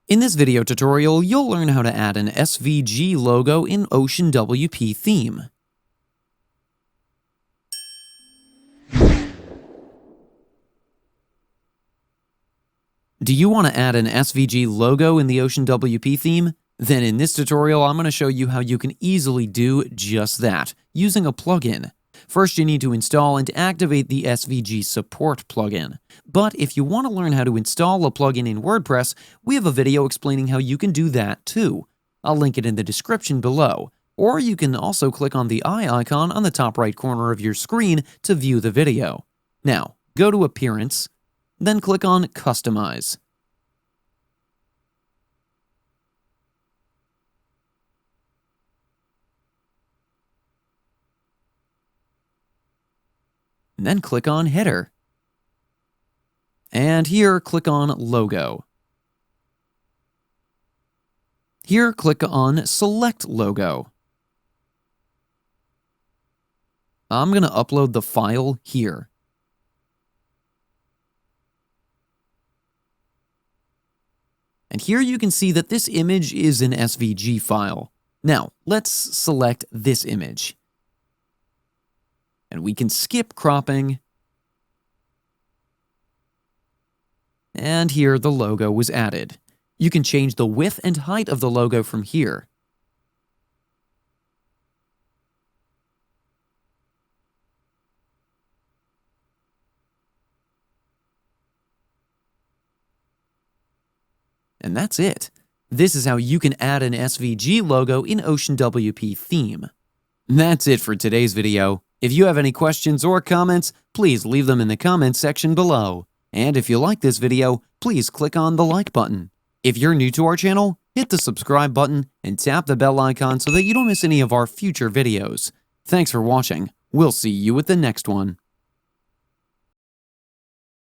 In this video tutorial, you'll learn how to add an SVG logo in Oceanwp theme. Do you want to add an SVG logo in the Oceanwp theme? Then in this tutorial, I'm going to show you how you can easily do just that, using a plugin. First, you need to install and activate the SVG support plugin. But if you want to learn how to install a plugin in WordPress, we have a video explaining how you can do that too. I'll link it in the description below. Or you can also click on the eye icon on the top right corner of your screen to view the video. Now, go to Appearance, then click on Customize. And then click on Header. And here, click on Logo. Here, click on Select Logo. I'm going to upload the file here. And here you can see that this image is an SVG file. Now, let's select this image. And we can skip cropping. And here the logo was added. You can change the width and height of the logo from here. And that's it. This is how you can add an SVG logo in Oceanwp theme. That's it for today's video. If you have any questions or comments, please leave them in the comments section below. And if you like this video, please click on the like button. If you're new to our channel, hit the subscribe button and tap the bell icon so that you don't miss any of our future videos. Thanks for watching. We'll see you with the next one.